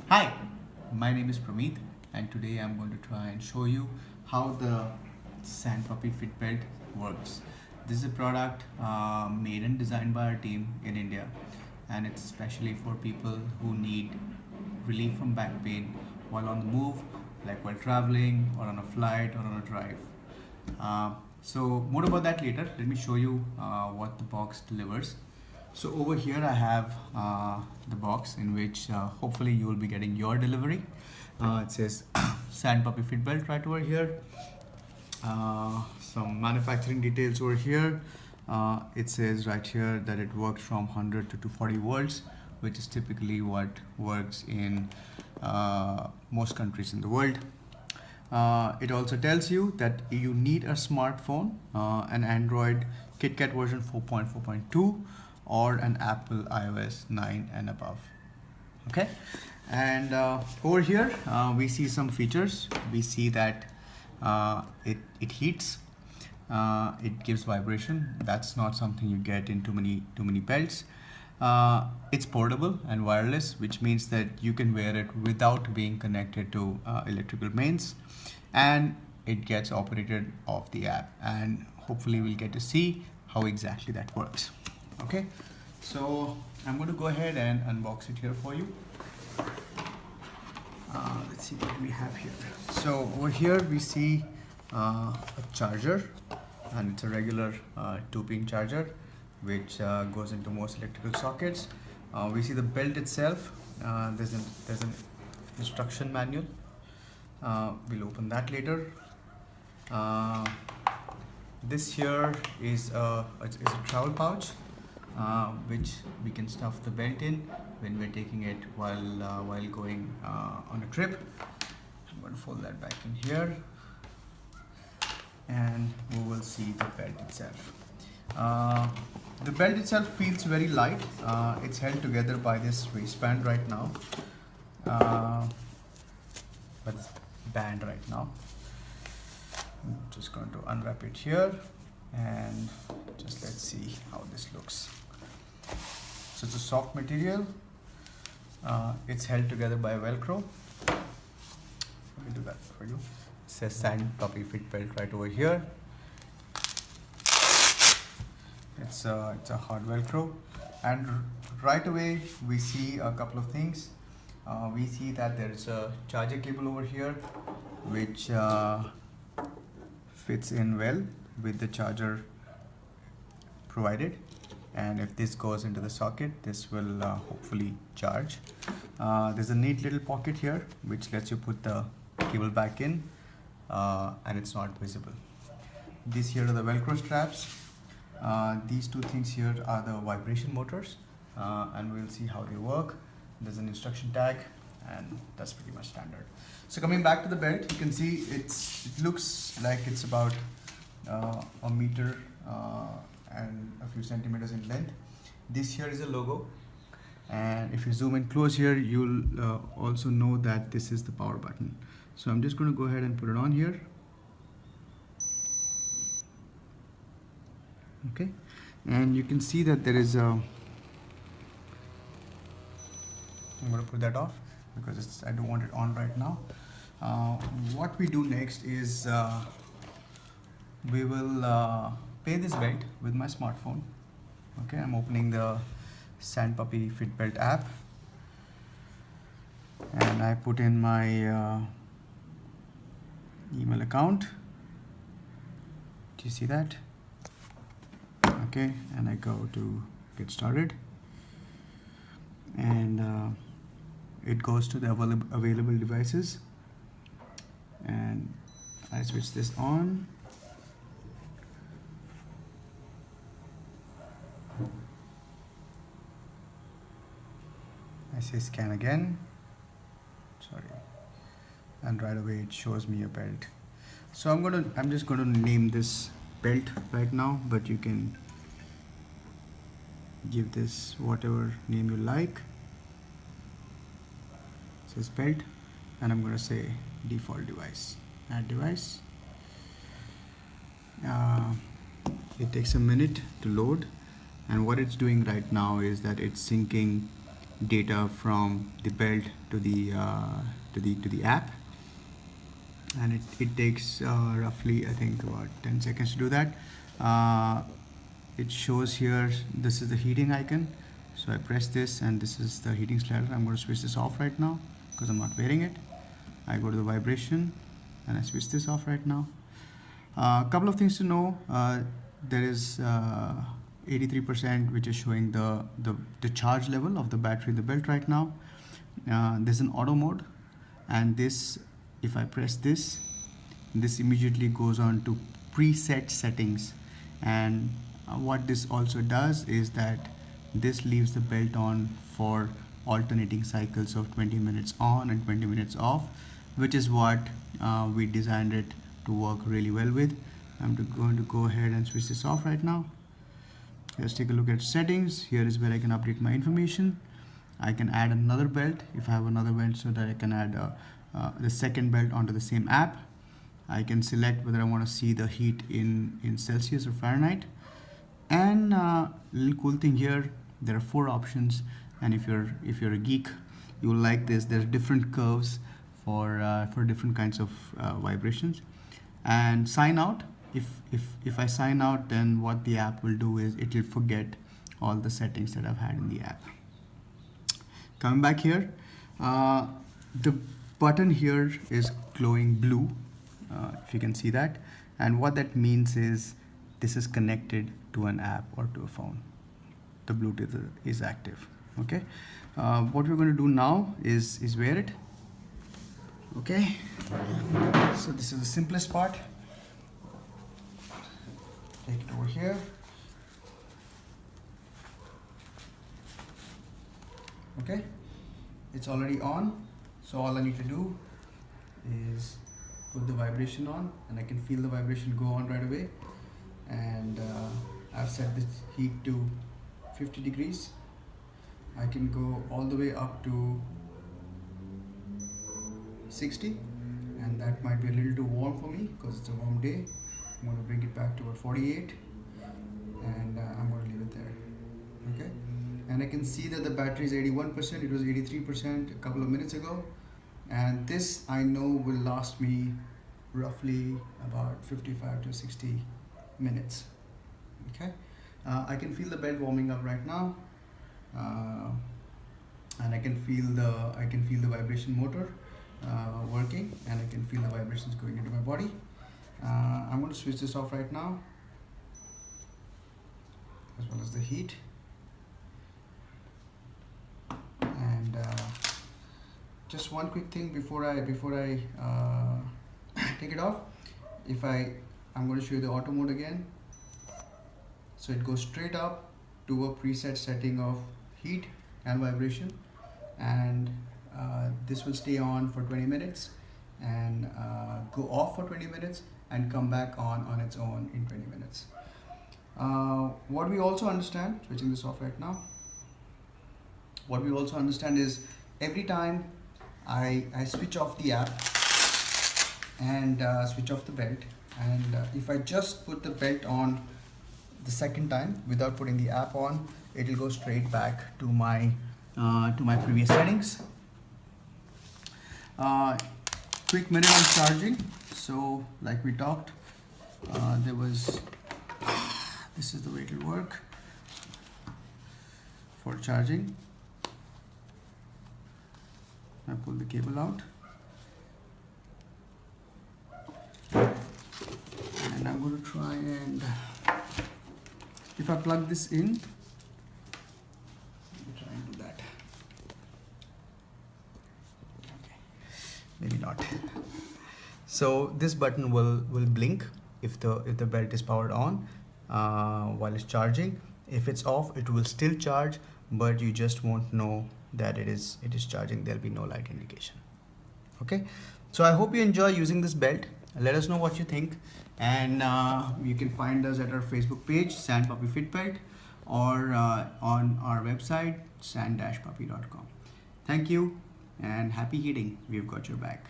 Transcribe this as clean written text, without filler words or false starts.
Hi, my name is Prameet, and today I'm going to try and show you how the SandPuppy Fitbelt works. This is a product made and designed by our team in India, and it's especially for people who need relief from back pain while on the move, like while traveling or on a flight or on a drive. So more about that later. Let me show you what the box delivers. So over here I have the box in which hopefully you will be getting your delivery. It says SandPuppy Fitbelt right over here. Some manufacturing details over here. It says right here that it works from 100 to 240 volts, which is typically what works in most countries in the world. It also tells you that you need a smartphone, an Android KitKat version 4.4.2 or an Apple iOS 9 and above. Okay, and over here we see some features. We see that it heats, it gives vibration. That's not something you get in too many belts. It's portable and wireless, which means that you can wear it without being connected to electrical mains, and it gets operated off the app, and hopefully we'll get to see how exactly that works. Okay, so I'm going to go ahead and unbox it here for you. Let's see what we have here. So over here we see a charger, and it's a regular 2-pin charger which goes into most electrical sockets. We see the belt itself. There's an instruction manual. We'll open that later. This here is a travel pouch which we can stuff the belt in when we're taking it while going on a trip. I'm going to fold that back in here, and we will see the belt itself. The belt itself feels very light. It's held together by this waistband right now, but it's band right now. I'm just going to unwrap it here, and just let's see how this looks. So it's a soft material. It's held together by Velcro. Let me do that for you. It says SandPuppy Fitbelt right over here. It's a hard Velcro, and right away we see a couple of things. We see that there is a charger cable over here, which fits in well with the charger provided, and if this goes into the socket, this will hopefully charge. There's a neat little pocket here which lets you put the cable back in, and it's not visible. These here are the Velcro straps. These two things here are the vibration motors, and we'll see how they work. There's an instruction tag, and that's pretty much standard. So coming back to the belt, you can see it looks like it's about a meter and a few centimeters in length. This here is a logo, and if you zoom in close here, you'll also know that this is the power button. So I'm just going to go ahead and put it on here. Okay, and you can see that there is a, I'm going to put that off because I don't want it on right now. What we do next is we will pay this belt with my smartphone. Okay, I'm opening the SandPuppy Fitbelt app, and I put in my email account. Do you see that? Okay, and I go to get started, and it goes to the available devices, and I switch this on. I say scan again, sorry, and right away it shows me a belt. So I'm just going to name this belt right now, but you can give this whatever name you like. It says belt, and I'm going to say default device, add device. It takes a minute to load, and what it's doing right now is that it's syncing data from the belt to the app, and it takes roughly, I think, about 10 seconds to do that. It shows here, this is the heating icon, so I press this and this is the heating slider. I'm going to switch this off right now because I'm not wearing it. I go to the vibration and I switch this off right now. A couple of things to know. There is 83%, which is showing the charge level of the battery in the belt right now. There's an auto mode, and this, if I press this immediately goes on to preset settings. And what this also does is that this leaves the belt on for alternating cycles of 20 minutes on and 20 minutes off, which is what we designed it to work really well with. I'm going to go ahead and switch this off right now. Let's take a look at settings. Here is where I can update my information. I can add another belt if I have another belt, so that I can add the second belt onto the same app. I can select whether I want to see the heat in Celsius or Fahrenheit. And little cool thing here, there are 4 options, and if you're a geek, you will like this. There are different curves for different kinds of vibrations. And sign out. If I sign out, then what the app will do is it will forget all the settings that I've had in the app. Coming back here, the button here is glowing blue, if you can see that, and what that means is this is connected to an app or to a phone. The Bluetooth is active. Okay, what we're going to do now is wear it. Okay, so this is the simplest part. Take it over here. Okay, it's already on, so all I need to do is put the vibration on, and I can feel the vibration go on right away. And I've set this heat to 50 degrees. I can go all the way up to 60, and that might be a little too warm for me because it's a warm day. I'm going to bring it back to about 48, and I'm going to leave it there. Okay, and I can see that the battery is 81%. It was 83% a couple of minutes ago, and this I know will last me roughly about 55 to 60 minutes. Okay, I can feel the belt warming up right now, and I can feel the vibration motor working, and I can feel the vibrations going into my body. I'm going to switch this off right now, as well as the heat. And just one quick thing before I take it off. I'm going to show you the auto mode again. So it goes straight up to a preset setting of heat and vibration, and this will stay on for 20 minutes and go off for 20 minutes and come back on its own in 20 minutes. What we also understand, switching this off right now, what we also understand is every time I switch off the app and switch off the belt, and if I just put the belt on the second time without putting the app on, it will go straight back to my previous settings. Quick minute on charging. So like we talked, this is the way it will work for charging. I pull the cable out, and I'm going to try and, if I plug this in, let me try and do that. Okay, maybe not. So this button will blink if the belt is powered on while it's charging. If it's off, it will still charge, but you just won't know that it is charging. There'll be no light indication. Okay, so I hope you enjoy using this belt. Let us know what you think, and you can find us at our Facebook page, SandPuppy Fitbelt, or on our website, sand-puppy.com. Thank you and happy heating. We've got your back.